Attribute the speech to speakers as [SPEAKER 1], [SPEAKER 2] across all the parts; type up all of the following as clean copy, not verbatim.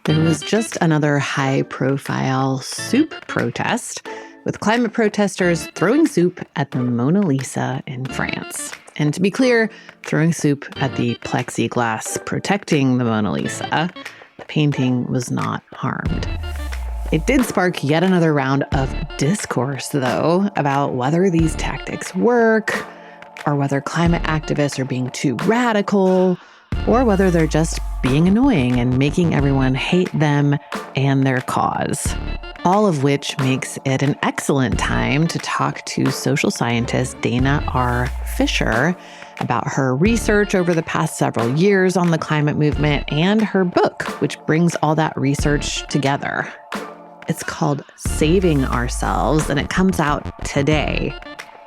[SPEAKER 1] There was just another high-profile soup protest, with climate protesters throwing soup at the Mona Lisa in France. And to be clear, throwing soup at the plexiglass protecting the Mona Lisa. The painting was not harmed. It did spark yet another round of discourse, though, about whether these tactics work, or whether climate activists are being too radical, or whether they're just being annoying and making everyone hate them and their cause. All of which makes it an excellent time to talk to social scientist Dana R. Fisher about her research over the past several years on the climate movement and her book, which brings all that research together. It's called Saving Ourselves, and it comes out today.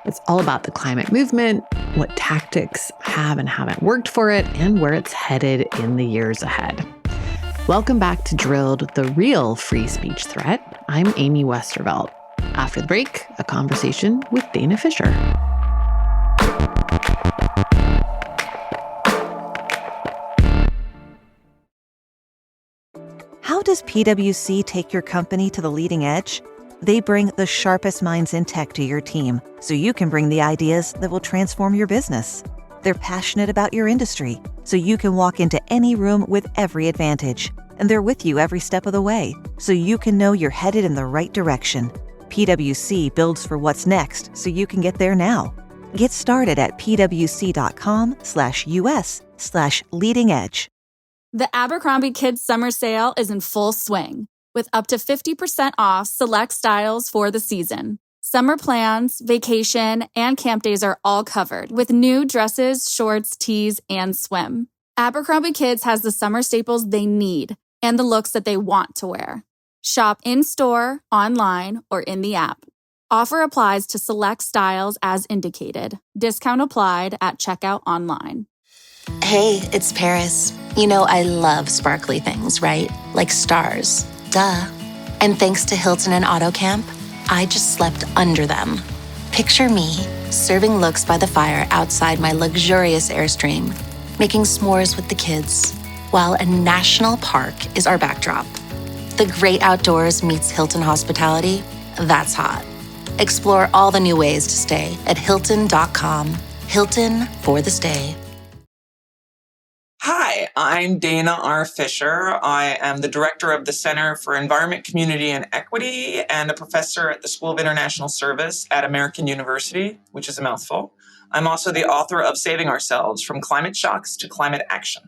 [SPEAKER 1] It's all about the climate movement, what tactics have and haven't worked for it, and where it's headed in the years ahead. Welcome back to Drilled, the real free speech threat. I'm Amy Westervelt. After the break, a conversation with Dana Fisher.
[SPEAKER 2] How does PwC take your company to the leading edge? They bring the sharpest minds in tech to your team, so you can bring the ideas that will transform your business. They're passionate about your industry, so you can walk into any room with every advantage. And they're with you every step of the way, so you can know you're headed in the right direction. PwC builds for what's next, so you can get there now. Get started at pwc.com/us/leading edge.
[SPEAKER 3] The Abercrombie Kids Summer Sale is in full swing, with up to 50% off select styles for the season. Summer plans, vacation, and camp days are all covered, with new dresses, shorts, tees, and swim. Abercrombie Kids has the summer staples they need and the looks that they want to wear. Shop in-store, online, or in the app. Offer applies to select styles as indicated. Discount applied at checkout online.
[SPEAKER 4] Hey, it's Paris. You know I love sparkly things, right? Like stars. Duh. And thanks to Hilton and AutoCamp, I just slept under them. Picture me, serving looks by the fire outside my luxurious Airstream, making s'mores with the kids, while a national park is our backdrop. The great outdoors meets Hilton hospitality. That's hot. Explore all the new ways to stay at Hilton.com. Hilton for the stay.
[SPEAKER 5] Hi, I'm Dana R. Fisher. I am the director of the Center for Environment, Community, and Equity and a professor at the School of International Service at American University, which is a mouthful. I'm also the author of Saving Ourselves, From Climate Shocks to Climate Action.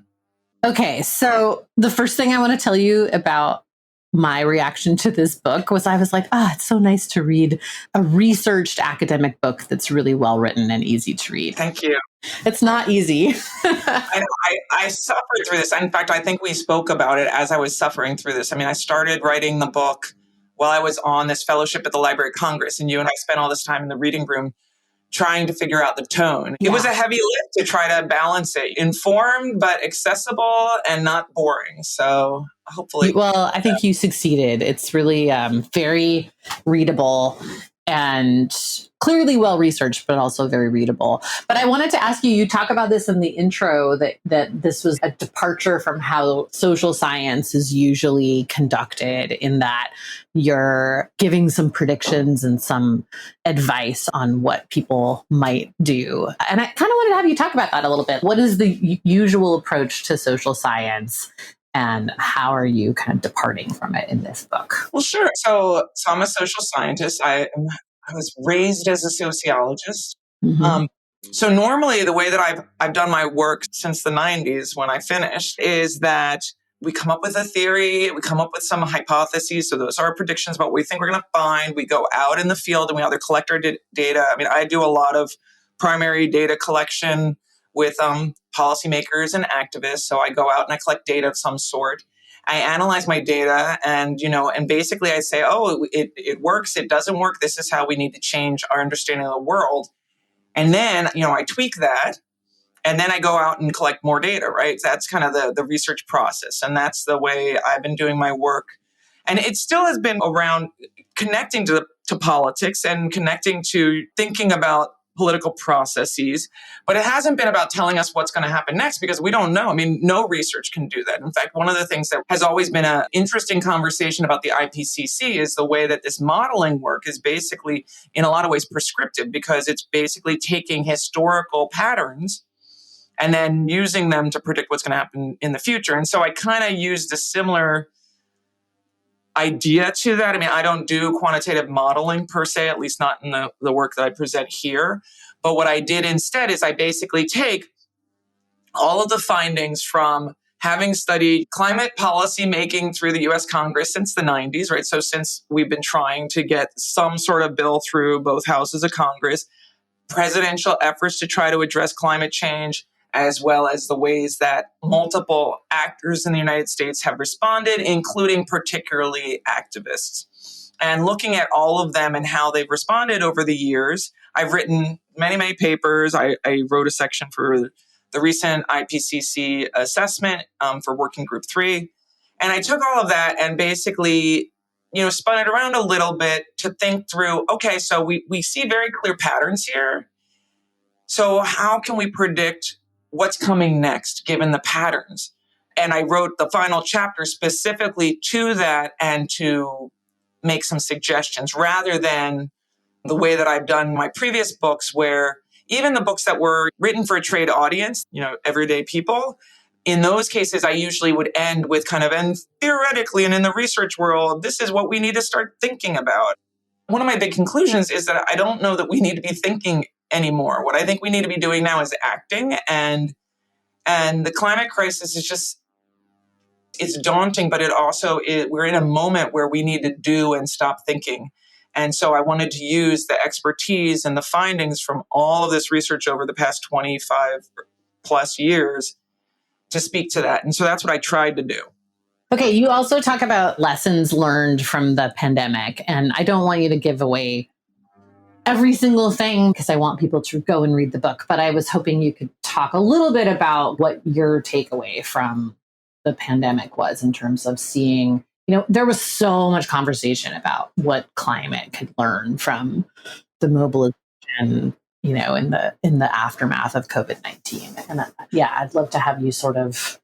[SPEAKER 1] Okay, so the first thing I want to tell you about my reaction to this book was I was like, it's so nice to read a researched academic book that's really well written and easy to read.
[SPEAKER 5] Thank you.
[SPEAKER 1] It's not easy.
[SPEAKER 5] I suffered through this. In fact, I think we spoke about it as I was suffering through this. I mean, I started writing the book while I was on this fellowship at the Library of Congress, and you and I spent all this time in the reading room trying to figure out the tone.
[SPEAKER 1] Yeah.
[SPEAKER 5] It was a heavy lift to try to balance it. Informed, but accessible and not boring. So hopefully.
[SPEAKER 1] Well, I think you succeeded. It's really very readable and clearly well researched, but also very readable. But I wanted to ask you, you talk about this in the intro, that this was a departure from how social science is usually conducted, in that you're giving some predictions and some advice on what people might do. And I kind of wanted to have you talk about that a little bit. What is the usual approach to social science? And how are you kind of departing from it in this book?
[SPEAKER 5] Well, sure. So I'm a social scientist. I was raised as a sociologist.
[SPEAKER 1] Mm-hmm.
[SPEAKER 5] So normally the way that I've done my work since the 90s when I finished is that we come up with a theory, we come up with some hypotheses. So those are predictions about what we think we're going to find. We go out in the field and we either collect our data. I mean, I do a lot of primary data collection with policymakers and activists. So I go out and I collect data of some sort. I analyze my data and basically I say, it works, it doesn't work. This is how we need to change our understanding of the world. And then, I tweak that. And then I go out and collect more data, right? That's kind of the research process. And that's the way I've been doing my work. And it still has been around connecting to politics and connecting to thinking about political processes, but it hasn't been about telling us what's going to happen next because we don't know. I mean, no research can do that. In fact, one of the things that has always been an interesting conversation about the IPCC is the way that this modeling work is basically, in a lot of ways, prescriptive because it's basically taking historical patterns and then using them to predict what's going to happen in the future. And so I kind of used a similar idea to that. I mean, I don't do quantitative modeling per se, at least not in the work that I present here. But what I did instead is I basically take all of the findings from having studied climate policy making through the US Congress since the 90s, right? So since we've been trying to get some sort of bill through both houses of Congress, presidential efforts to try to address climate change, as well as the ways that multiple actors in the United States have responded, including particularly activists. And looking at all of them and how they've responded over the years, I've written many, many papers. I wrote a section for the recent IPCC assessment for Working Group 3. And I took all of that and basically, spun it around a little bit to think through, okay, so we see very clear patterns here. So how can we predict what's coming next, given the patterns? And I wrote the final chapter specifically to that and to make some suggestions rather than the way that I've done my previous books, where even the books that were written for a trade audience, everyday people, in those cases, I usually would end with and theoretically and in the research world, this is what we need to start thinking about. One of my big conclusions is that I don't know that we need to be thinking anymore. What I think we need to be doing now is acting, and the climate crisis is just, it's daunting, but we're in a moment where we need to do and stop thinking. And so I wanted to use the expertise and the findings from all of this research over the past 25 plus years to speak to that. And so that's what I tried to do.
[SPEAKER 1] Okay, you also talk about lessons learned from the pandemic, and I don't want you to give away every single thing because I want people to go and read the book, but I was hoping you could talk a little bit about what your takeaway from the pandemic was in terms of seeing, there was so much conversation about what climate could learn from the mobilization, in the aftermath of COVID-19. And I'd love to have you sort of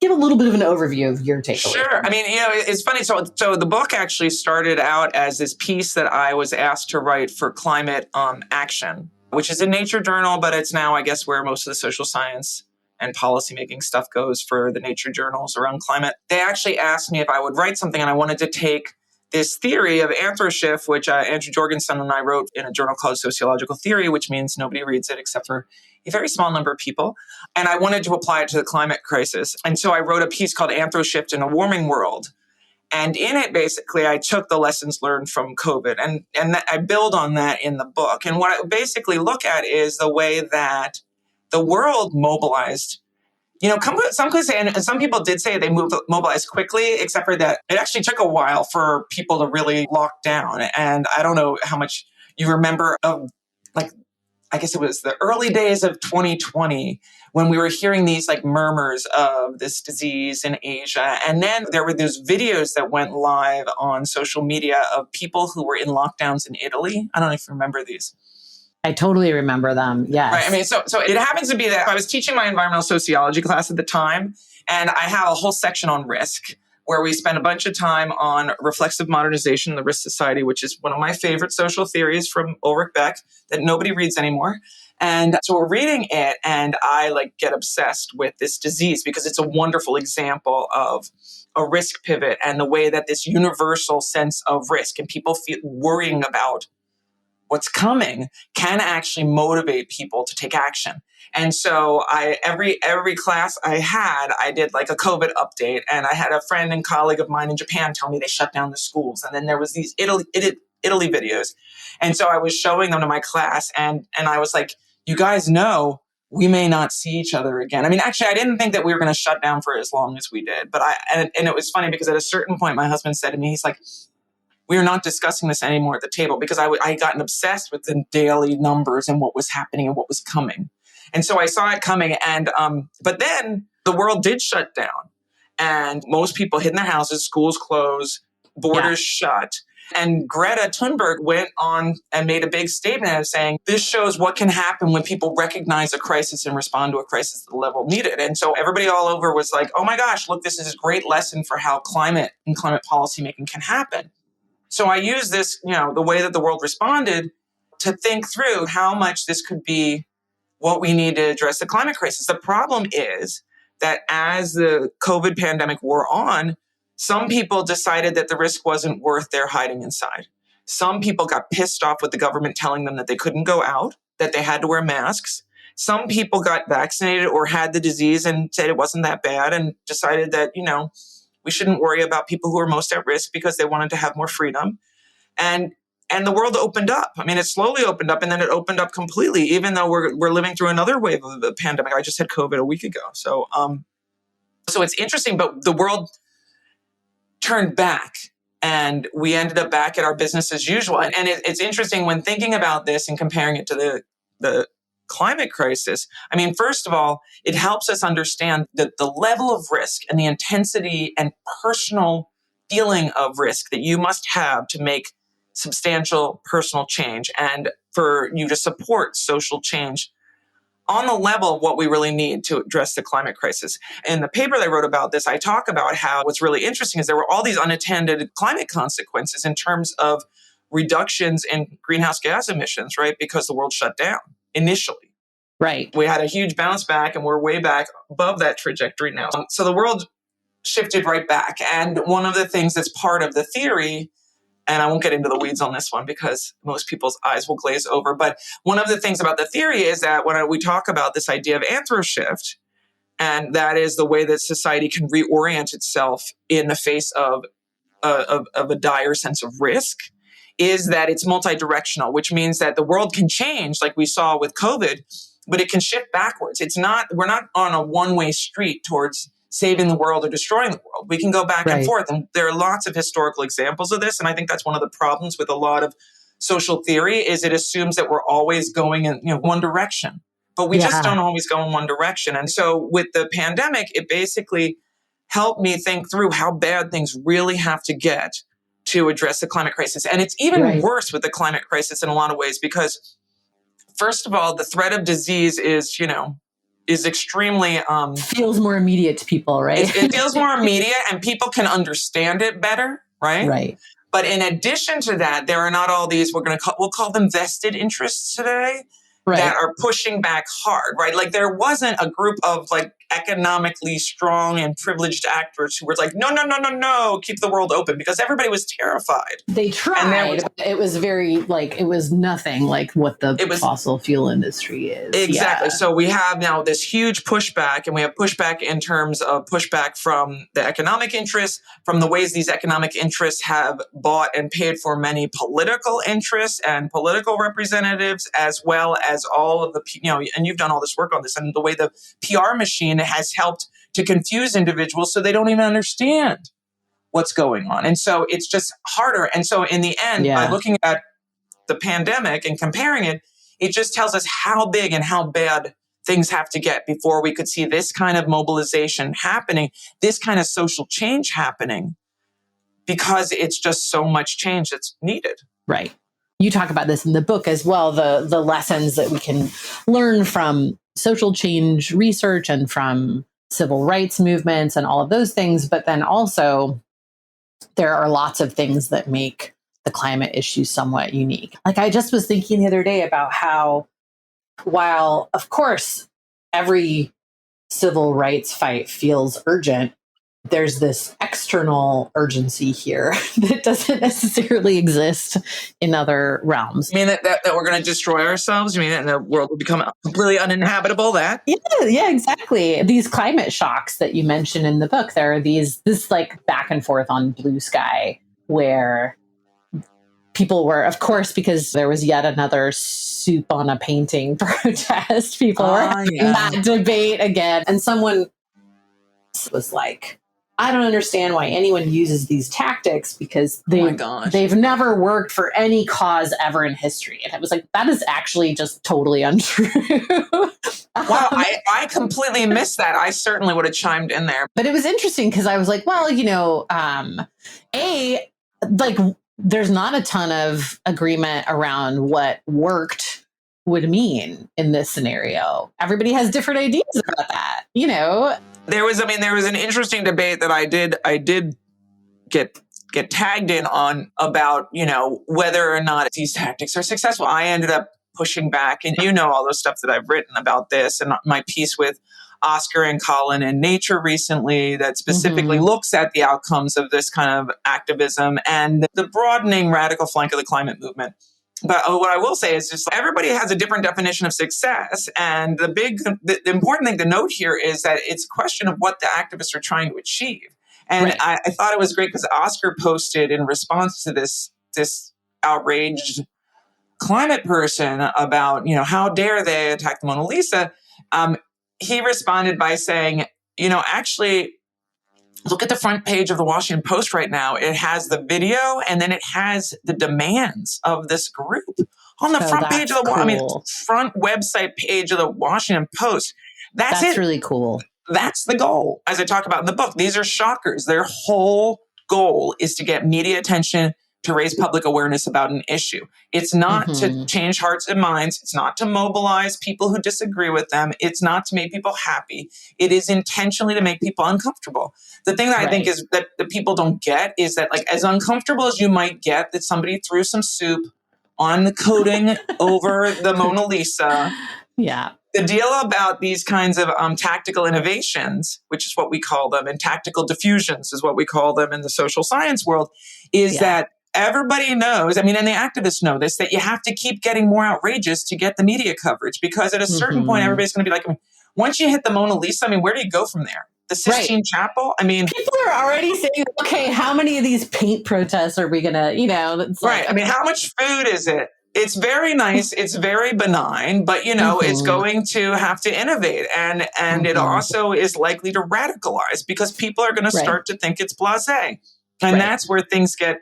[SPEAKER 1] give a little bit of an overview of your takeaway.
[SPEAKER 5] Sure. I mean, it's funny. So the book actually started out as this piece that I was asked to write for Climate Action, which is a Nature journal, but it's now, I guess, where most of the social science and policymaking stuff goes for the Nature journals around climate. They actually asked me if I would write something, and I wanted to take this theory of anthroshifts, which Andrew Jorgensen and I wrote in a journal called Sociological Theory, which means nobody reads it except for a very small number of people. And I wanted to apply it to the climate crisis. And so I wrote a piece called Anthroshifts in a Warming World. And in it, basically, I took the lessons learned from COVID and I build on that in the book. And what I basically look at is the way that the world mobilized. Some people did say they mobilized quickly, except for that it actually took a while for people to really lock down. And I don't know how much you remember of, I guess it was the early days of 2020 when we were hearing these murmurs of this disease in Asia. And then there were those videos that went live on social media of people who were in lockdowns in Italy. I don't know if you remember these.
[SPEAKER 1] I totally remember them. Yes.
[SPEAKER 5] Right. I mean, so it happens to be that I was teaching my environmental sociology class at the time, and I have a whole section on risk where we spend a bunch of time on reflexive modernization, the risk society, which is one of my favorite social theories from Ulrich Beck that nobody reads anymore. And so we're reading it, and I get obsessed with this disease because it's a wonderful example of a risk pivot and the way that this universal sense of risk and people worrying about what's coming can actually motivate people to take action. And so every class I did a COVID update, and I had a friend and colleague of mine in Japan tell me they shut down the schools. And then there was these Italy videos. And so I was showing them to my class, and I was like, you guys know we may not see each other again. I mean, actually, I didn't think that we were going to shut down for as long as we did. But and it was funny because at a certain point, my husband said to me, he's like, we are not discussing this anymore at the table, because I had gotten obsessed with the daily numbers and what was happening and what was coming. And so I saw it coming. And but then the world did shut down, and most people hid in their houses, schools closed, borders shut. And Greta Thunberg went on and made a big statement of saying, this shows what can happen when people recognize a crisis and respond to a crisis at the level needed. And so everybody all over was like, oh my gosh, look, this is a great lesson for how climate and climate policymaking can happen. So I use this, the way that the world responded to think through how much this could be what we need to address the climate crisis. The problem is that as the COVID pandemic wore on, some people decided that the risk wasn't worth their hiding inside. Some people got pissed off with the government telling them that they couldn't go out, that they had to wear masks. Some people got vaccinated or had the disease and said it wasn't that bad and decided that, we shouldn't worry about people who are most at risk because they wanted to have more freedom. And the world opened up. I mean, it slowly opened up and then it opened up completely, even though we're living through another wave of the pandemic. I just had COVID a week ago. So it's interesting, but the world turned back and we ended up back at our business as usual. And it's interesting when thinking about this and comparing it to the climate crisis. I mean, first of all, it helps us understand that the level of risk and the intensity and personal feeling of risk that you must have to make substantial personal change and for you to support social change on the level of what we really need to address the climate crisis. In the paper that I wrote about this, I talk about how what's really interesting is there were all these unattended climate consequences in terms of reductions in greenhouse gas emissions, right? Because the world shut down initially.
[SPEAKER 1] Right.
[SPEAKER 5] We had a huge bounce back and we're way back above that trajectory now. So the world shifted right back. And one of the things that's part of the theory, and I won't get into the weeds on this one because most people's eyes will glaze over. But one of the things about the theory is that when we talk about this idea of anthroshift, and that is the way that society can reorient itself in the face of a dire sense of risk, is that it's multi-directional, which means that the world can change like we saw with COVID, but it can shift backwards. We're not on a one-way street towards saving the world or destroying the world. We can go back and forth. And there are lots of historical examples of this. And I think that's one of the problems with a lot of social theory is it assumes that we're always going in one direction. But we just don't always go in one direction. And so with the pandemic, it basically helped me think through how bad things really have to get to address the climate crisis. And it's even worse with the climate crisis in a lot of ways because, first of all, the threat of disease is extremely
[SPEAKER 1] feels more immediate to people, right?
[SPEAKER 5] It feels more immediate and people can understand it better, right?
[SPEAKER 1] Right.
[SPEAKER 5] But in addition to that, there are not all these, we'll call them vested interests today that are pushing back hard, right? Like there wasn't a group of like economically strong and privileged actors who were like, no, keep the world open because everybody was terrified.
[SPEAKER 1] They tried. It was very it was nothing like what the fossil fuel industry is.
[SPEAKER 5] Exactly.
[SPEAKER 1] Yeah.
[SPEAKER 5] So we have now this huge pushback and we have pushback in terms of pushback from the economic interests, from the ways these economic interests have bought and paid for many political interests and political representatives, as well as all of the, and you've done all this work on this and the way the PR machine has helped to confuse individuals so they don't even understand what's going on. And so it's just harder. And so in the end, by looking at the pandemic and comparing it, it just tells us how big and how bad things have to get before we could see this kind of mobilization happening, this kind of social change happening, because it's just so much change that's needed.
[SPEAKER 1] Right. You talk about this in the book as well, the lessons that we can learn from social change research and from civil rights movements and all of those things. But then also there are lots of things that make the climate issue somewhat unique. Like I just was thinking the other day about how, while of course every civil rights fight feels urgent, there's this external urgency here that doesn't necessarily exist in other realms.
[SPEAKER 5] You mean that we're going to destroy ourselves? You mean that the world will become completely uninhabitable?
[SPEAKER 1] Yeah, exactly. These climate shocks that you mentioned in the book, there are this like back and forth on Blue Sky where people were, of course, because there was yet another soup on a painting protest. People were having that debate again. And someone was like, I don't understand why anyone uses these tactics because they've never worked for any cause ever in history. And it was like, that is actually just totally untrue.
[SPEAKER 5] Wow, I completely missed that. I certainly would have chimed in there.
[SPEAKER 1] But it was interesting because I was like, well, there's not a ton of agreement around what worked would mean in this scenario. Everybody has different ideas about that, you know?
[SPEAKER 5] There was an interesting debate that I did get tagged in on about, you know, whether or not these tactics are successful. I ended up pushing back, and you know all the stuff that I've written about this, and my piece with Oscar and Colin in Nature recently that specifically looks at the outcomes of this kind of activism and the broadening radical flank of the climate movement. But what I will say is just everybody has a different definition of success. And the important thing to note here is that it's a question of what the activists are trying to achieve. And
[SPEAKER 1] Right.
[SPEAKER 5] I thought it was great because Oscar posted in response to this outraged climate person about, you know, how dare they attack the Mona Lisa. He responded by saying, you know, actually, look at the front page of the Washington Post right now. It has the video and then it has the demands of this group on the front page of the front website page of the Washington Post. That's it.
[SPEAKER 1] Really cool.
[SPEAKER 5] That's the goal. As I talk about in the book, these are shockers. Their whole goal is to get media attention, to raise public awareness about an issue. It's not to change hearts and minds. It's not to mobilize people who disagree with them. It's not to make people happy. It is intentionally to make people uncomfortable. The thing that I think is that the people don't get is that, like, as uncomfortable as you might get that somebody threw some soup on the coating over the Mona Lisa.
[SPEAKER 1] Yeah.
[SPEAKER 5] The deal about these kinds of tactical innovations, which is what we call them, and tactical diffusions is what we call them in the social science world, is that everybody knows, I mean, and the activists know this, that you have to keep getting more outrageous to get the media coverage, because at a certain point, everybody's going to be like, I mean, once you hit the Mona Lisa, I mean, where do you go from there? The Sistine Chapel? I mean,
[SPEAKER 1] people are already saying, okay, how many of these paint protests are we going to, you know?
[SPEAKER 5] Right. I mean, how much food is it? It's very nice. It's very benign, but, you know, it's going to have to innovate. And it also is likely to radicalize because people are going to start to think it's blasé. And that's where things get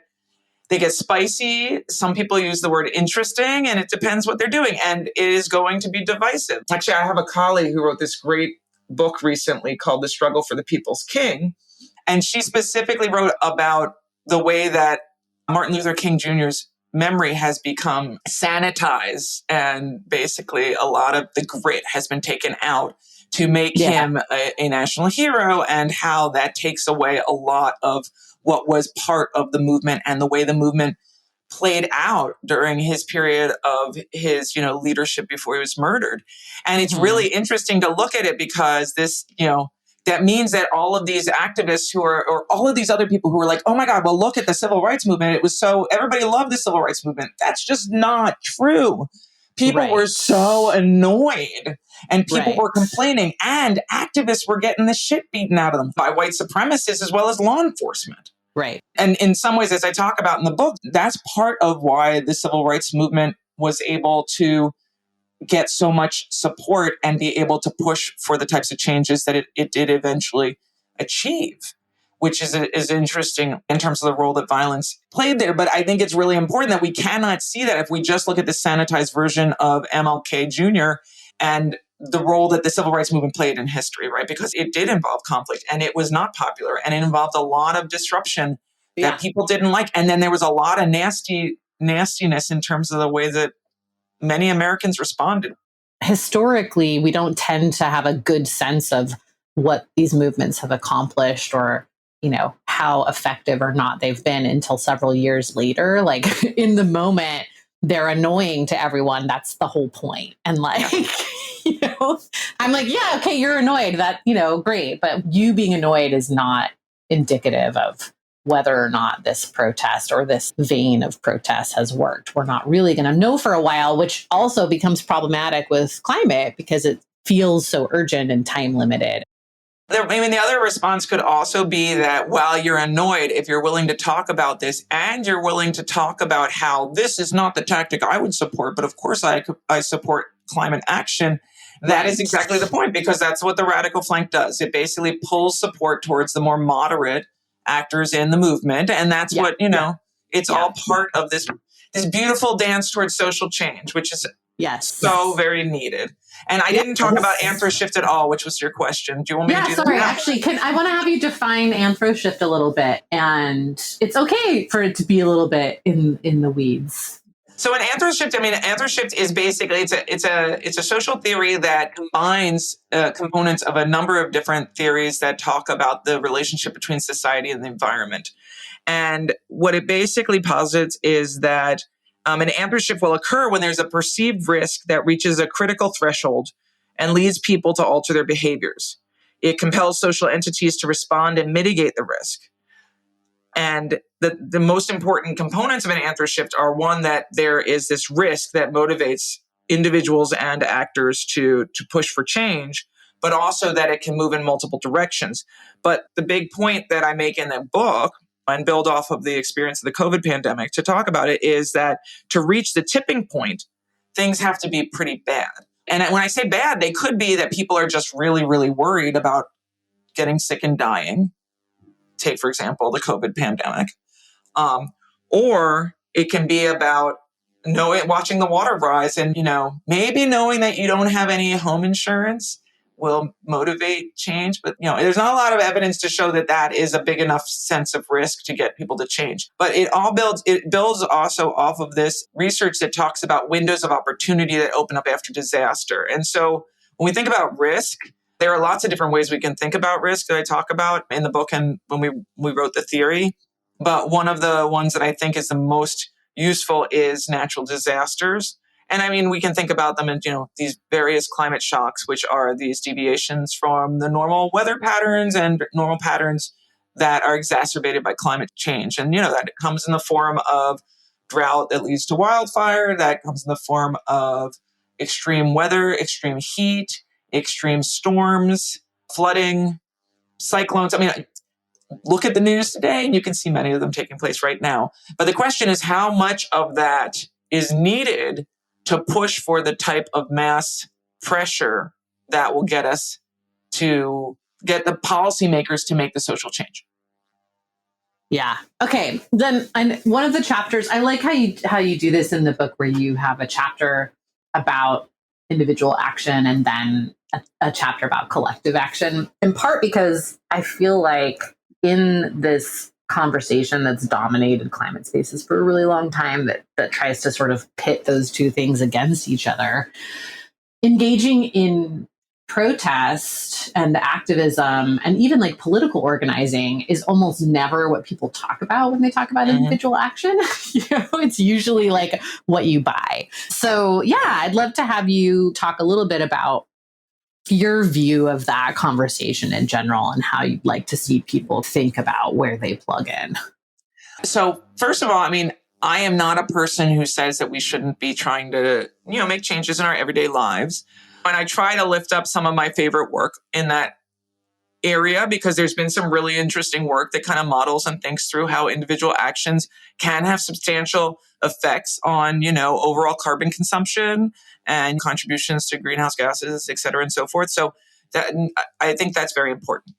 [SPEAKER 5] spicy. Some people use the word interesting, and it depends what they're doing. And it is going to be divisive. Actually, I have a colleague who wrote this great book recently called The Struggle for the People's King. And she specifically wrote about the way that Martin Luther King Jr.'s memory has become sanitized, and basically a lot of the grit has been taken out to make him a national hero, and how that takes away a lot of what was part of the movement and the way the movement played out during his period of his, you know, leadership before he was murdered. And it's really interesting to look at it because this, you know, that means that all of these activists who are, or all of these other people who are like, oh my God, well, look at the civil rights movement. It was so, everybody loved the civil rights movement. That's just not true. People were so annoyed, and people were complaining, and activists were getting the shit beaten out of them by white supremacists as well as law enforcement.
[SPEAKER 1] Right.
[SPEAKER 5] And in some ways, as I talk about in the book, that's part of why the civil rights movement was able to get so much support and be able to push for the types of changes that it did eventually achieve, which is interesting in terms of the role that violence played there. But I think it's really important that we cannot see that if we just look at the sanitized version of MLK Jr. and the role that the civil rights movement played in history, right? Because it did involve conflict, and it was not popular, and it involved a lot of disruption that people didn't like. And then there was a lot of nastiness in terms of the way that many Americans responded.
[SPEAKER 1] Historically, we don't tend to have a good sense of what these movements have accomplished, or, you know, how effective or not they've been until several years later. Like, in the moment, they're annoying to everyone. That's the whole point. And like, you know, I'm like, yeah, okay, you're annoyed. That, you know, great. But you being annoyed is not indicative of whether or not this protest or this vein of protest has worked. We're not really going to know for a while, which also becomes problematic with climate because it feels so urgent and time limited.
[SPEAKER 5] I mean, the other response could also be that while you're annoyed, if you're willing to talk about this and you're willing to talk about how this is not the tactic I would support, but of course I support climate action, that is exactly the point, because that's what the radical flank does. It basically pulls support towards the more moderate actors in the movement. And that's what, you know, it's all part of this beautiful dance towards social change, which is
[SPEAKER 1] Yes.
[SPEAKER 5] So very needed. And I didn't talk about AnthroShift at all, which was your question. Do you want me to do that?
[SPEAKER 1] Sorry. Actually, I want to have you define AnthroShift a little bit, and it's okay for it to be a little bit in the weeds.
[SPEAKER 5] So in AnthroShift, AnthroShift is basically it's a social theory that combines components of a number of different theories that talk about the relationship between society and the environment. And what it basically posits is that an AnthroShift will occur when there's a perceived risk that reaches a critical threshold and leads people to alter their behaviors. It compels social entities to respond and mitigate the risk. And the most important components of an AnthroShift are, one, that there is this risk that motivates individuals and actors to push for change, but also that it can move in multiple directions. But the big point that I make in the book, and build off of the experience of the COVID pandemic to talk about it, is that to reach the tipping point, things have to be pretty bad. And when I say bad, they could be that people are just really, really worried about getting sick and dying. Take, for example, the COVID pandemic. Or it can be about watching the water rise and, maybe knowing that you don't have any home insurance will motivate change. But, there's not a lot of evidence to show that is a big enough sense of risk to get people to change. But it builds also off of this research that talks about windows of opportunity that open up after disaster. And so when we think about risk, there are lots of different ways we can think about risk that I talk about in the book and when we wrote the theory. But one of the ones that I think is the most useful is natural disasters. And we can think about them in, these various climate shocks, which are these deviations from the normal weather patterns and normal patterns that are exacerbated by climate change. And, that comes in the form of drought that leads to wildfire, that comes in the form of extreme weather, extreme heat, extreme storms, flooding, cyclones. Look at the news today and you can see many of them taking place right now. But the question is, how much of that is needed to push for the type of mass pressure that will get us to get the policymakers to make the social change?
[SPEAKER 1] Yeah. Okay. Then, and one of the chapters, I like how you do this in the book, where you have a chapter about individual action and then a chapter about collective action, in part because I feel like in this conversation that's dominated climate spaces for a really long time, that tries to sort of pit those two things against each other, engaging in protest and activism and even like political organizing is almost never what people talk about when they talk about individual action. It's usually like what you buy. So yeah, I'd love to have you talk a little bit about your view of that conversation in general and how you'd like to see people think about where they plug in.
[SPEAKER 5] So first of all, I am not a person who says that we shouldn't be trying to, make changes in our everyday lives. And I try to lift up some of my favorite work in that area because there's been some really interesting work that kind of models and thinks through how individual actions can have substantial effects on, overall carbon consumption and contributions to greenhouse gases, et cetera, and so forth. So I think that's very important.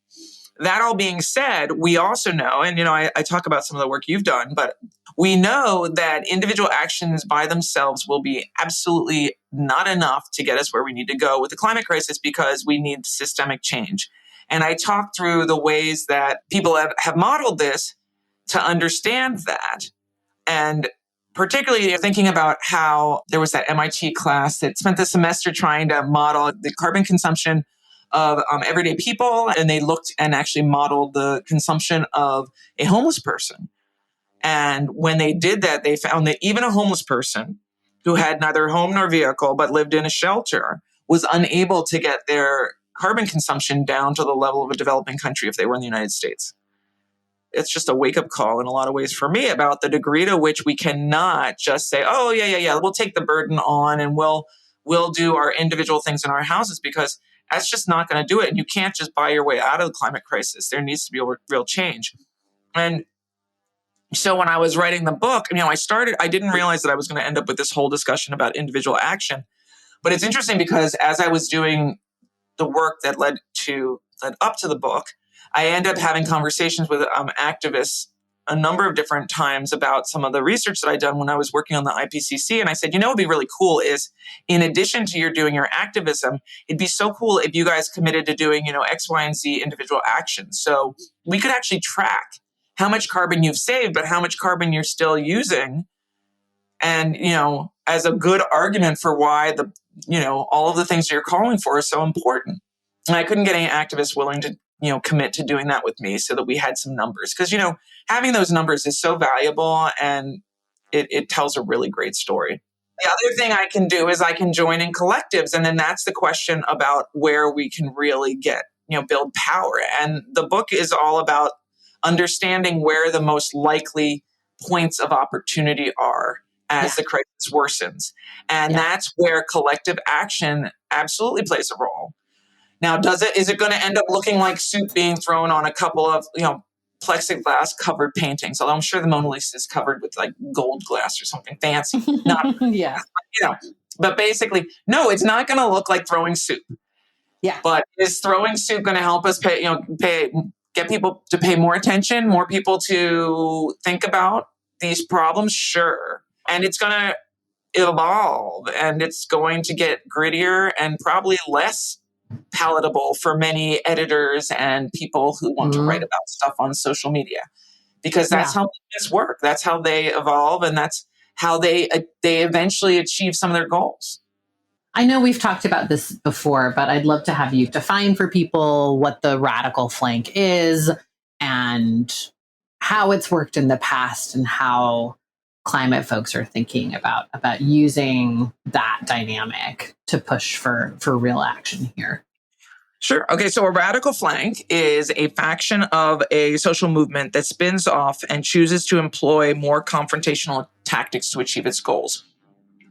[SPEAKER 5] That all being said, we also know, and I talk about some of the work you've done, but we know that individual actions by themselves will be absolutely not enough to get us where we need to go with the climate crisis because we need systemic change. And I talk through the ways that people have modeled this to understand that. And particularly thinking about how there was that MIT class that spent the semester trying to model the carbon consumption of everyday people. And they looked and actually modeled the consumption of a homeless person. And when they did that, they found that even a homeless person who had neither home nor vehicle, but lived in a shelter, was unable to get their carbon consumption down to the level of a developing country if they were in the United States. It's just a wake-up call in a lot of ways for me about the degree to which we cannot just say, oh, yeah, we'll take the burden on and we'll do our individual things in our houses, because that's just not going to do it. And you can't just buy your way out of the climate crisis. There needs to be a real change. And so when I was writing the book, I didn't realize that I was going to end up with this whole discussion about individual action. But it's interesting because as I was doing the work that led up to the book, I ended up having conversations with activists a number of different times about some of the research that I'd done when I was working on the IPCC. And I said, what'd be really cool is, in addition to your doing your activism, it'd be so cool if you guys committed to doing, X, Y, and Z individual actions. So we could actually track how much carbon you've saved, but how much carbon you're still using. And, as a good argument for why all of the things you're calling for are so important. And I couldn't get any activists willing to, commit to doing that with me so that we had some numbers. Because, having those numbers is so valuable, and it tells a really great story. The other thing I can do is I can join in collectives. And then that's the question about where we can really get, build power. And the book is all about understanding where the most likely points of opportunity are as the crisis worsens. And that's where collective action absolutely plays a role. Now, is it going to end up looking like soup being thrown on a couple of, plexiglass covered paintings? Although I'm sure the Mona Lisa is covered with like gold glass or something fancy. Not, but basically, no, it's not going to look like throwing soup. Yeah. But is throwing soup going to help us get people to pay more attention, more people to think about these problems? Sure. And it's going to evolve, and it's going to get grittier and probably less palatable for many editors and people who want to write about stuff on social media, because that's how this work. That's how they evolve, and that's how they eventually achieve some of their goals.
[SPEAKER 1] I know we've talked about this before, but I'd love to have you define for people what the radical flank is and how it's worked in the past, and how climate folks are thinking about using that dynamic to push for real action here.
[SPEAKER 5] Sure. Okay. So a radical flank is a faction of a social movement that spins off and chooses to employ more confrontational tactics to achieve its goals.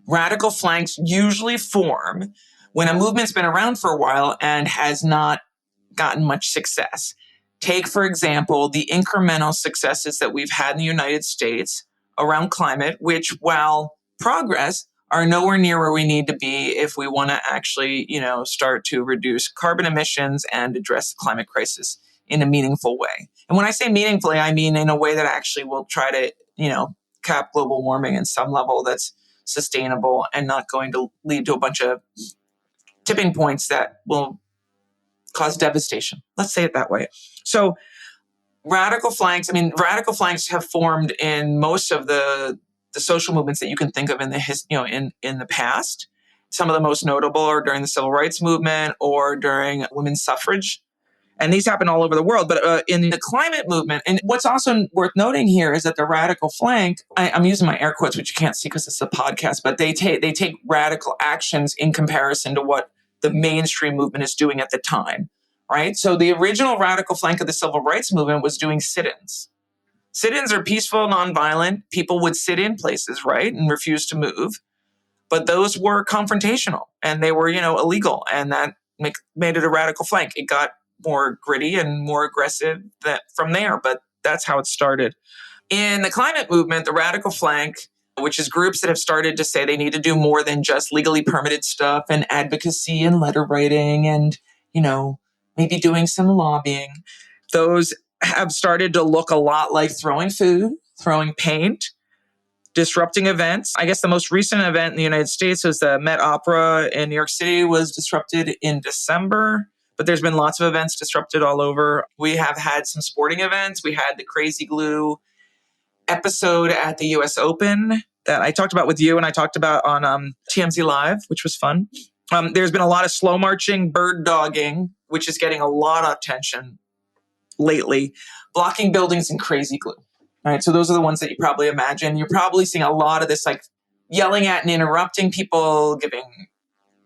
[SPEAKER 5] Radical flanks usually form when a movement's been around for a while and has not gotten much success. Take, for example, the incremental successes that we've had in the United States around climate, which, while progress, are nowhere near where we need to be if we want to actually, start to reduce carbon emissions and address the climate crisis in a meaningful way. And when I say meaningfully, I mean in a way that actually will try to, cap global warming in some level that's sustainable and not going to lead to a bunch of tipping points that will cause devastation. Let's say it that way. So radical flanks have formed in most of the social movements that you can think of in the in the past. Some of the most notable are during the Civil Rights Movement or during women's suffrage. And these happen all over the world. But in the climate movement, and what's also worth noting here is that the radical flank, I'm using my air quotes, which you can't see because it's a podcast, but they take radical actions in comparison to what the mainstream movement is doing at the time, right? So the original radical flank of the Civil Rights Movement was doing sit-ins. Sit-ins are peaceful, nonviolent. People would sit in places, right, and refuse to move. But those were confrontational, and they were, illegal, and that made it a radical flank. It got more gritty and more aggressive from there, but that's how it started. In the climate movement, the radical flank, which is groups that have started to say they need to do more than just legally permitted stuff and advocacy and letter writing and, maybe doing some lobbying. Those have started to look a lot like throwing food, throwing paint, disrupting events. I guess the most recent event in the United States was the Met Opera in New York City was disrupted in December. But there's been lots of events disrupted all over. We have had some sporting events. We had the Crazy Glue episode at the US Open that I talked about with you and I talked about on TMZ Live, which was fun. There's been a lot of slow marching, bird dogging, which is getting a lot of attention lately, blocking buildings and Crazy Glue. All right, so those are the ones that you probably imagine. You're probably seeing a lot of this, like yelling at and interrupting people, giving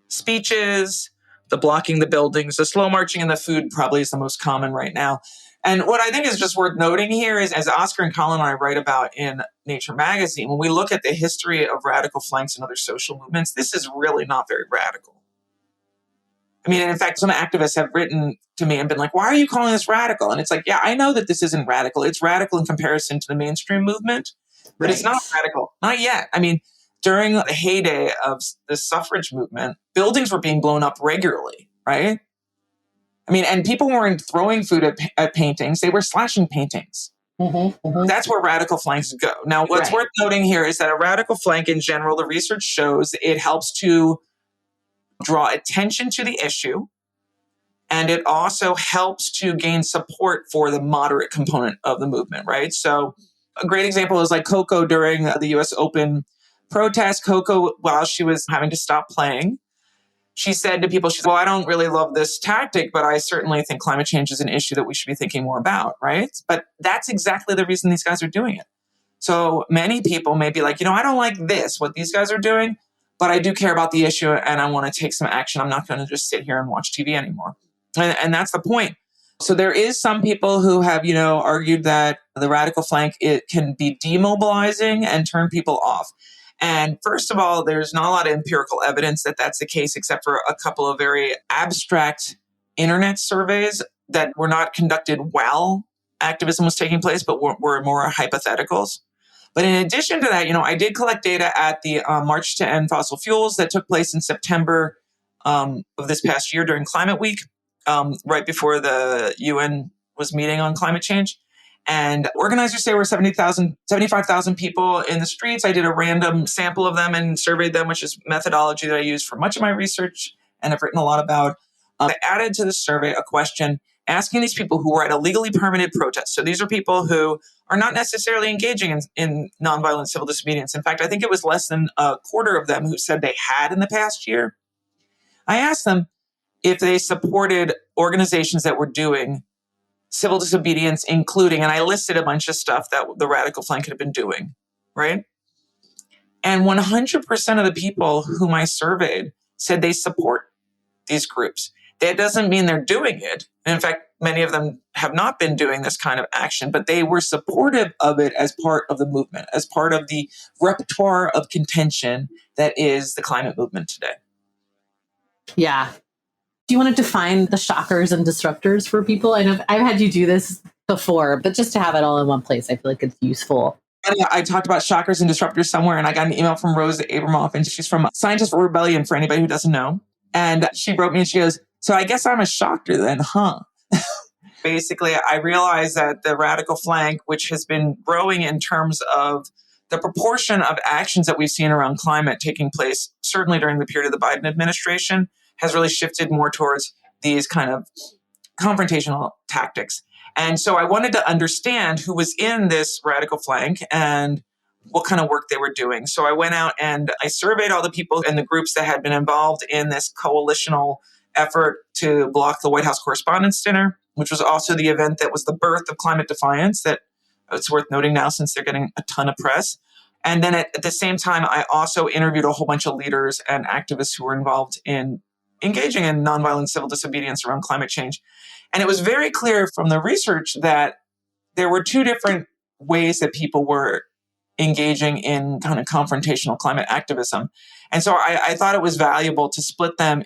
[SPEAKER 5] speeches, the blocking the buildings, the slow marching, and the food probably is the most common right now. And what I think is just worth noting here is, as Oscar and Colin and I write about in Nature Magazine, when we look at the history of radical flanks and other social movements, this is really not very radical. I mean, in fact, some activists have written to me and been like, why are you calling this radical? And it's like, yeah, I know that this isn't radical. It's radical in comparison to the mainstream movement, but It's not radical. Not yet. I mean, during the heyday of the suffrage movement, buildings were being blown up regularly, right? I mean, and people weren't throwing food at paintings. They were slashing paintings. That's where radical flanks go. Now, what's worth noting here is that a radical flank in general, the research shows it helps to draw attention to the issue. And it also helps to gain support for the moderate component of the movement, right? So a great example is like Coco during the US Open protest. Coco, while she was having to stop playing, she said to people, well, I don't really love this tactic, but I certainly think climate change is an issue that we should be thinking more about, right? But that's exactly the reason these guys are doing it. So many people may be like, I don't like this, what these guys are doing, but I do care about the issue and I want to take some action. I'm not going to just sit here and watch TV anymore. And that's the point. So there is some people who have, argued that the radical flank, it can be demobilizing and turn people off. And first of all, there's not a lot of empirical evidence that that's the case, except for a couple of very abstract internet surveys that were not conducted while activism was taking place, but were more hypotheticals. But in addition to that, I did collect data at the March to End Fossil Fuels that took place in September of this past year during Climate Week, right before the UN was meeting on climate change. And organizers say we're 75,000 people in the streets. I did a random sample of them and surveyed them, which is methodology that I use for much of my research and I've written a lot about. I added to the survey a question asking these people who were at a legally permitted protest. So these are people who are not necessarily engaging in nonviolent civil disobedience. In fact, I think it was less than a quarter of them who said they had in the past year. I asked them if they supported organizations that were doing civil disobedience, including, and I listed a bunch of stuff that the radical flank had been doing, right? And 100% of the people whom I surveyed said they support these groups. That doesn't mean they're doing it. In fact, many of them have not been doing this kind of action, but they were supportive of it as part of the movement, as part of the repertoire of contention that is the climate movement today.
[SPEAKER 1] Yeah. Do you want to define the shockers and disruptors for people? I know I've had you do this before, but just to have it all in one place, I feel like it's useful.
[SPEAKER 5] I talked about shockers and disruptors somewhere, and I got an email from Rosa Abramoff, and she's from Scientists for Rebellion, for anybody who doesn't know. And she wrote me and she goes, so I guess I'm a shocker then, huh? Basically, I realized that the radical flank, which has been growing in terms of the proportion of actions that we've seen around climate taking place, certainly during the period of the Biden administration, has really shifted more towards these kind of confrontational tactics. And so I wanted to understand who was in this radical flank and what kind of work they were doing. So I went out and I surveyed all the people and the groups that had been involved in this coalitional effort to block the White House Correspondents' Dinner, which was also the event that was the birth of Climate Defiance, that it's worth noting now since they're getting a ton of press. And then at the same time, I also interviewed a whole bunch of leaders and activists who were involved in engaging in nonviolent civil disobedience around climate change. And it was very clear from the research that there were two different ways that people were engaging in kind of confrontational climate activism. And so I thought it was valuable to split them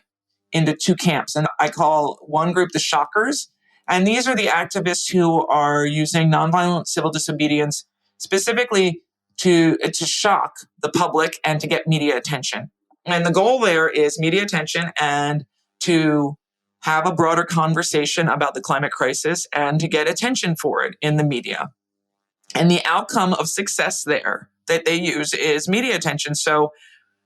[SPEAKER 5] into two camps. And I call one group the shockers. And these are the activists who are using nonviolent civil disobedience specifically to shock the public and to get media attention. And the goal there is media attention and to have a broader conversation about the climate crisis and to get attention for it in the media. And the outcome of success there that they use is media attention. So,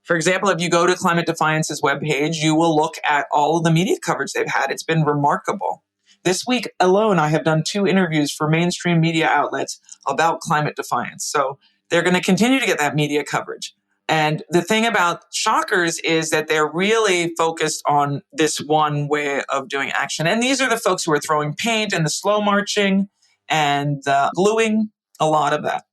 [SPEAKER 5] for example, if you go to Climate Defiance's webpage, you will look at all of the media coverage they've had. It's been remarkable. This week alone, I have done 2 interviews for mainstream media outlets about Climate Defiance. So they're going to continue to get that media coverage. And the thing about shockers is that they're really focused on this one way of doing action. And these are the folks who are throwing paint and the slow marching and the gluing, a lot of that.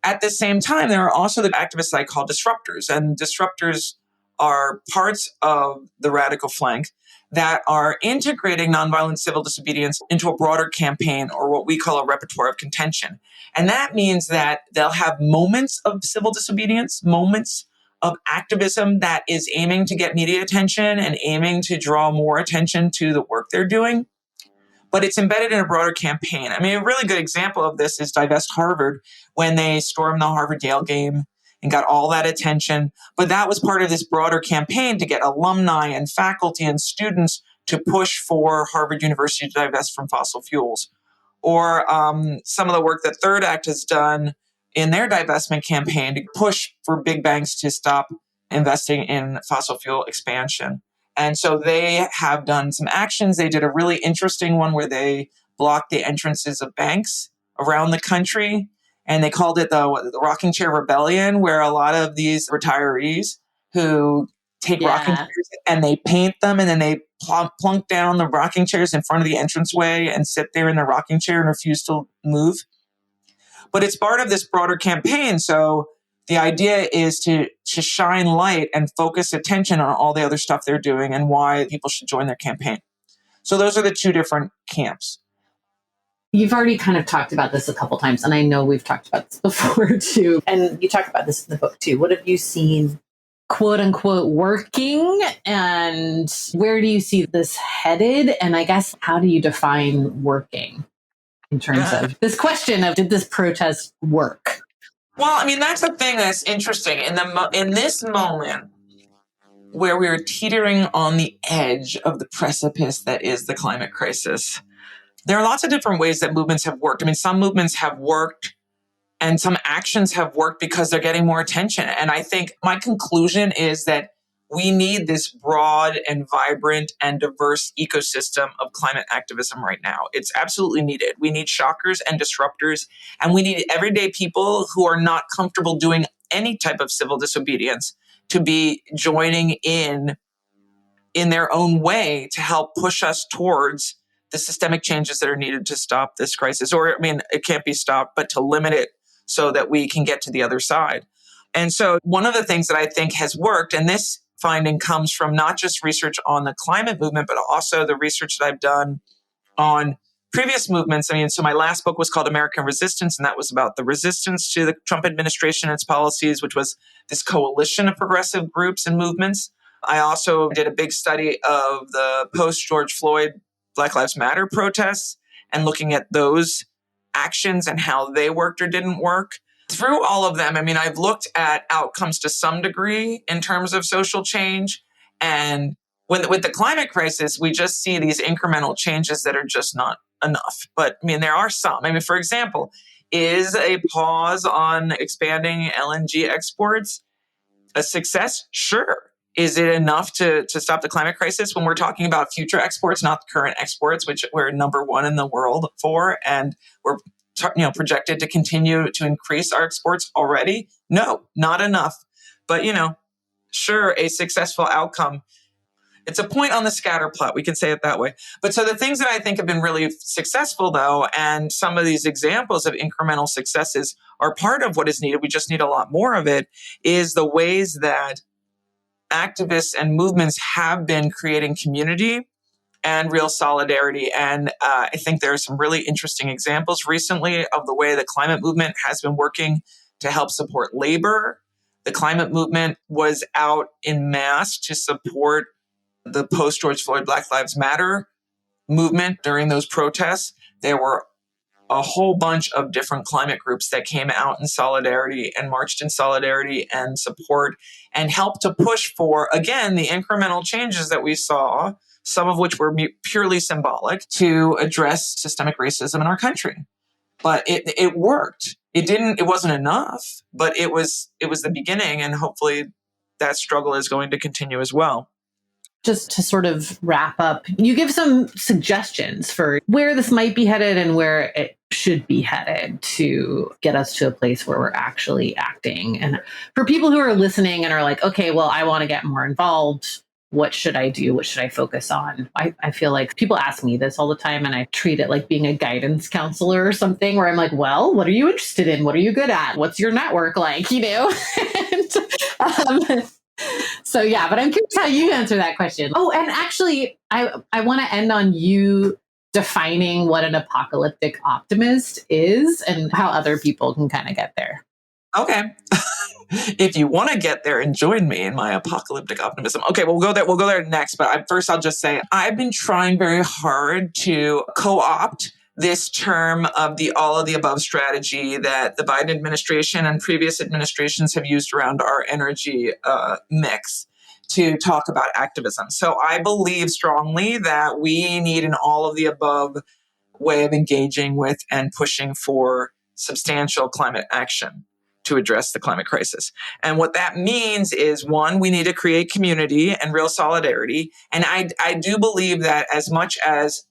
[SPEAKER 5] At the same time, there are also the activists I call disruptors. And disruptors are parts of the radical flank that are integrating nonviolent civil disobedience into a broader campaign, or what we call a repertoire of contention. And that means that they'll have moments of civil disobedience, moments of activism that is aiming to get media attention and aiming to draw more attention to the work they're doing. But it's embedded in a broader campaign. I mean, a really good example of this is Divest Harvard, when they stormed the Harvard-Yale game and got all that attention. But that was part of this broader campaign to get alumni and faculty and students to push for Harvard University to divest from fossil fuels. or some of the work that Third Act has done in their divestment campaign to push for big banks to stop investing in fossil fuel expansion. And so they have done some actions. They did a really interesting one where they blocked the entrances of banks around the country. And they called it the rocking chair rebellion, where a lot of these retirees who take rocking chairs and they paint them and then they plunk down the rocking chairs in front of the entranceway and sit there in the rocking chair and refuse to move. But it's part of this broader campaign. So the idea is to shine light and focus attention on all the other stuff they're doing and why people should join their campaign. So those are the two different camps.
[SPEAKER 1] You've already kind of talked about this a couple times, and I know we've talked about this before too. And you talk about this in the book too. What have you seen, quote unquote, working, and where do you see this headed? And I guess, how do you define working in terms of this question of, did this protest work?
[SPEAKER 5] Well, I mean, that's the thing that's interesting. In this moment where we're teetering on the edge of the precipice that is the climate crisis, there are lots of different ways that movements have worked. I mean, some movements have worked and some actions have worked because they're getting more attention. And I think my conclusion is that we need this broad and vibrant and diverse ecosystem of climate activism right now. It's absolutely needed. We need shockers and disruptors, and we need everyday people who are not comfortable doing any type of civil disobedience to be joining in their own way to help push us towards the systemic changes that are needed to stop this crisis. Or, I mean, it can't be stopped, but to limit it so that we can get to the other side. And so one of the things that I think has worked, and this finding comes from not just research on the climate movement, but also the research that I've done on previous movements. I mean, so my last book was called American Resistance, and that was about the resistance to the Trump administration and its policies, which was this coalition of progressive groups and movements. I also did a big study of the post-George Floyd Black Lives Matter protests and looking at those actions and how they worked or didn't work. Through all of them, I mean, I've looked at outcomes to some degree in terms of social change. And with the climate crisis, we just see these incremental changes that are just not enough. But I mean, there are some. I mean, for example, is a pause on expanding LNG exports a success? Sure. Is it enough to stop the climate crisis when we're talking about future exports, not current exports, which we're number one in the world for, and we're projected to continue to increase our exports already? No, not enough. But, sure, a successful outcome. It's a point on the scatter plot. We can say it that way. But so the things that I think have been really successful, though, and some of these examples of incremental successes are part of what is needed. We just need a lot more of it, is the ways that activists and movements have been creating community and real solidarity. And I think there are some really interesting examples recently of the way the climate movement has been working to help support labor. The climate movement was out in mass to support the post-George Floyd Black Lives Matter movement during those protests. There were a whole bunch of different climate groups that came out in solidarity and marched in solidarity and support and helped to push for, again, the incremental changes that we saw, some of which were purely symbolic, to address systemic racism in our country. But it worked. It wasn't enough, but it was the beginning, and hopefully that struggle is going to continue as well.
[SPEAKER 1] Just to sort of wrap up, you give some suggestions for where this might be headed and where it should be headed to get us to a place where we're actually acting. And for people who are listening and are like, okay, well, I want to get more involved. What should I do? What should I focus on? I feel like people ask me this all the time, and I treat it like being a guidance counselor or something, where I'm like, well, what are you interested in? What are you good at? What's your network like? And, so yeah, but I'm curious how you answer that question. Oh, and actually, I want to end on you defining what an apocalyptic optimist is and how other people can kind of get there.
[SPEAKER 5] Okay. If you want to get there and join me in my apocalyptic optimism. Okay, we'll go there. We'll go there next. But first, I'll just say I've been trying very hard to co-opt this term of the all of the above strategy that the Biden administration and previous administrations have used around our energy mix to talk about activism. So I believe strongly that we need an all of the above way of engaging with and pushing for substantial climate action to address the climate crisis. And what that means is, one, we need to create community and real solidarity. And I do believe that as much as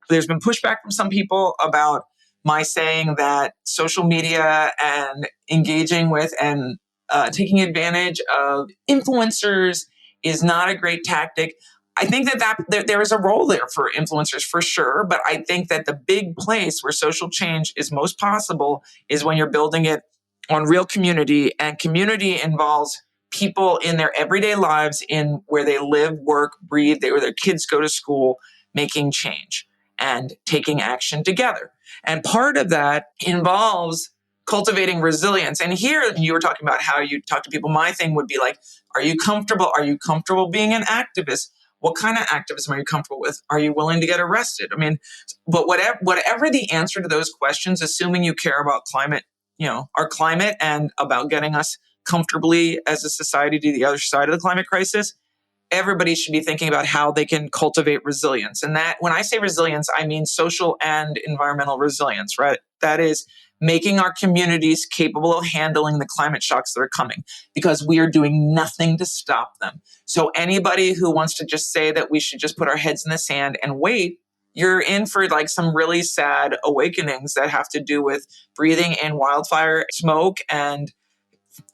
[SPEAKER 5] there's been pushback from some people about my saying that social media and engaging with and taking advantage of influencers is not a great tactic. I think that there is a role there for influencers for sure, but I think that the big place where social change is most possible is when you're building it on real community, and community involves people in their everyday lives, in where they live, work, breathe, where their kids go to school, making change and taking action together. And part of that involves cultivating resilience. And here you were talking about how you talk to people. My thing would be like, are you comfortable? Are you comfortable being an activist? What kind of activism are you comfortable with? Are you willing to get arrested? I mean, but whatever the answer to those questions, assuming you care about climate, our climate, and about getting us comfortably as a society to the other side of the climate crisis, everybody should be thinking about how they can cultivate resilience. And that, when I say resilience, I mean social and environmental resilience, right? That is making our communities capable of handling the climate shocks that are coming, because we are doing nothing to stop them. So anybody who wants to just say that we should just put our heads in the sand and wait, you're in for like some really sad awakenings that have to do with breathing in wildfire smoke and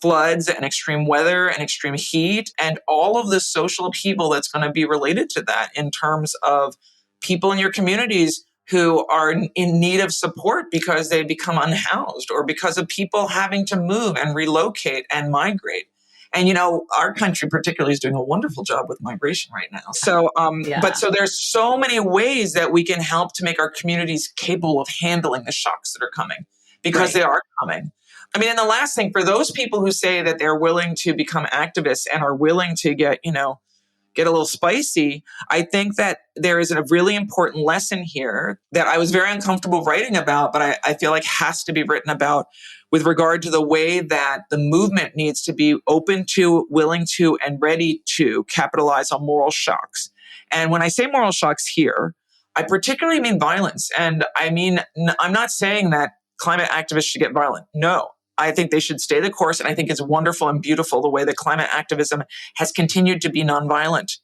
[SPEAKER 5] floods and extreme weather and extreme heat and all of the social upheaval that's going to be related to that, in terms of people in your communities who are in need of support because they become unhoused, or because of people having to move and relocate and migrate. And, our country particularly is doing a wonderful job with migration right now. So, but so there's so many ways that we can help to make our communities capable of handling the shocks that are coming, because they are coming. I mean, and the last thing, for those people who say that they're willing to become activists and are willing to get a little spicy, I think that there is a really important lesson here that I was very uncomfortable writing about, but I feel like has to be written about, with regard to the way that the movement needs to be open to, willing to, and ready to capitalize on moral shocks. And when I say moral shocks here, I particularly mean violence. And I'm not saying that climate activists should get violent. No. I think they should stay the course. And I think it's wonderful and beautiful the way that climate activism has continued to be nonviolent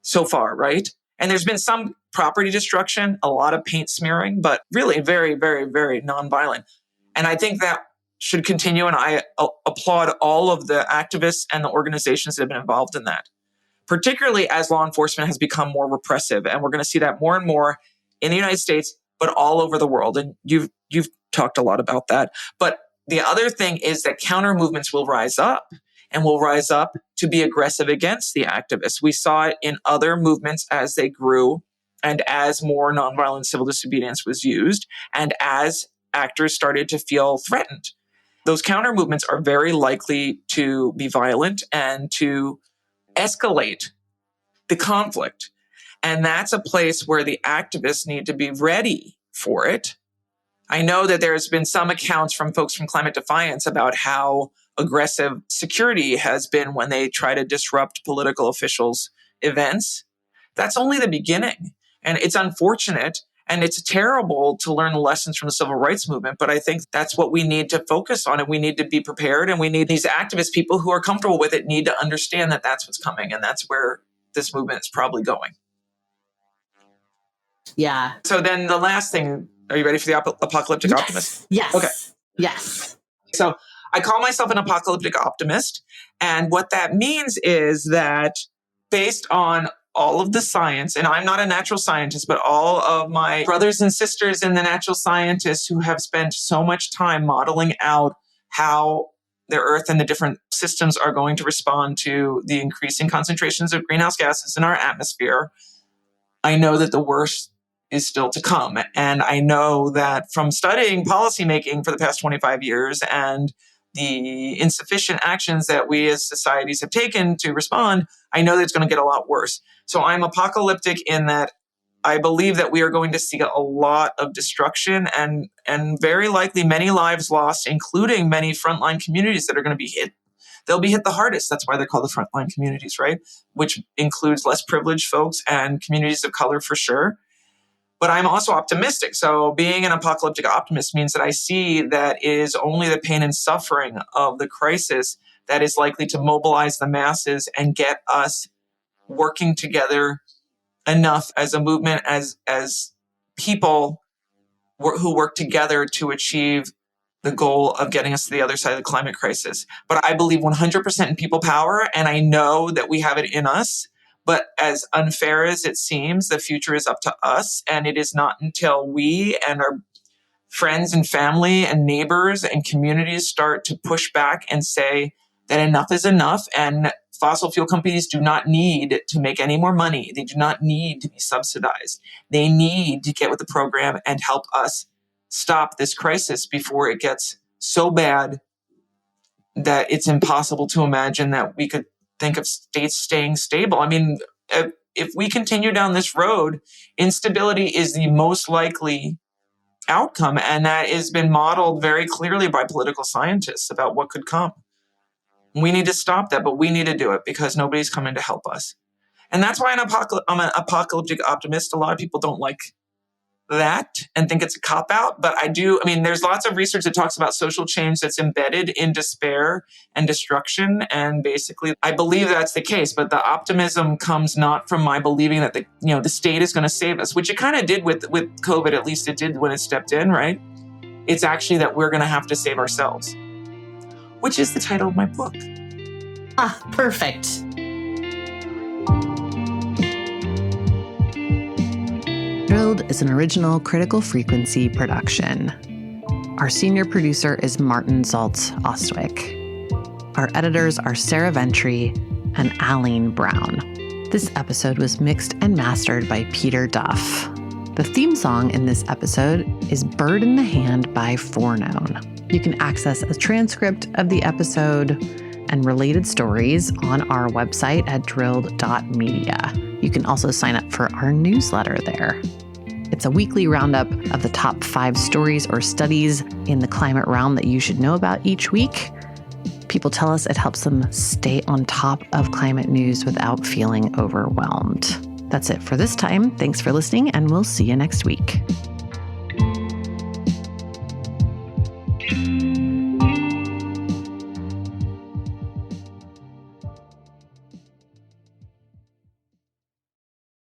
[SPEAKER 5] so far, right? And there's been some property destruction, a lot of paint smearing, but really very, very, very nonviolent. And I think that should continue. And I applaud all of the activists and the organizations that have been involved in that, particularly as law enforcement has become more repressive. And we're going to see that more and more in the United States, but all over the world. And you've talked a lot about that. But the other thing is that counter movements will rise up, and will rise up to be aggressive against the activists. We saw it in other movements as they grew, and as more nonviolent civil disobedience was used, and as actors started to feel threatened. Those counter movements are very likely to be violent and to escalate the conflict. And that's a place where the activists need to be ready for it. I know that there's been some accounts from folks from Climate Defiance about how aggressive security has been when they try to disrupt political officials' events. That's only the beginning. And it's unfortunate, and it's terrible to learn the lessons from the civil rights movement. But I think that's what we need to focus on, and we need to be prepared. And we need these activist people who are comfortable with it need to understand that that's what's coming. And that's where this movement is probably going.
[SPEAKER 1] Yeah.
[SPEAKER 5] So then the last thing, are you ready for the apocalyptic optimist?
[SPEAKER 1] Yes.
[SPEAKER 5] Okay.
[SPEAKER 1] Yes.
[SPEAKER 5] So I call myself an apocalyptic optimist. And what that means is that based on all of the science, and I'm not a natural scientist, but all of my brothers and sisters in the natural scientists who have spent so much time modeling out how the Earth and the different systems are going to respond to the increasing concentrations of greenhouse gases in our atmosphere, I know that the worst is still to come. And I know that from studying policymaking for the past 25 years and the insufficient actions that we as societies have taken to respond, I know that it's going to get a lot worse. So I'm apocalyptic in that I believe that we are going to see a lot of destruction and very likely many lives lost, including many frontline communities that are going to be hit. They'll be hit the hardest. That's why they're called the frontline communities, right? Which includes less privileged folks and communities of color for sure. But I'm also optimistic. So being an apocalyptic optimist means that I see that it is only the pain and suffering of the crisis that is likely to mobilize the masses and get us working together enough as a movement, as people who work together to achieve the goal of getting us to the other side of the climate crisis. But I believe 100% in people power, and I know that we have it in us. But as unfair as it seems, the future is up to us. And it is not until we and our friends and family and neighbors and communities start to push back and say that enough is enough, and fossil fuel companies do not need to make any more money. They do not need to be subsidized. They need to get with the program and help us stop this crisis before it gets so bad that it's impossible to imagine that we could think of states staying stable. I mean, if we continue down this road, instability is the most likely outcome. And that has been modeled very clearly by political scientists about what could come. We need to stop that, but we need to do it because nobody's coming to help us. And that's why I'm an apocalyptic optimist. A lot of people don't like that and think it's a cop-out, but I do. I mean, there's lots of research that talks about social change that's embedded in despair and destruction. And basically, I believe that's the case. But the optimism comes not from my believing that the state is going to save us, which it kind of did with COVID. At least it did when it stepped in, right? It's actually that we're going to have to save ourselves, which is the title of my book.
[SPEAKER 6] Ah, perfect.
[SPEAKER 1] Drilled is an original Critical Frequency production. Our senior producer is Martin Zaltz Ostwick. Our editors are Sarah Ventry and Aline Brown. This episode was mixed and mastered by Peter Duff. The theme song in this episode is Bird in the Hand by Foreknown. You can access a transcript of the episode and related stories on our website at drilled.media. You can also sign up for our newsletter there. It's a weekly roundup of the top 5 stories or studies in the climate realm that you should know about each week. People tell us it helps them stay on top of climate news without feeling overwhelmed. That's it for this time. Thanks for listening, and we'll see you next week.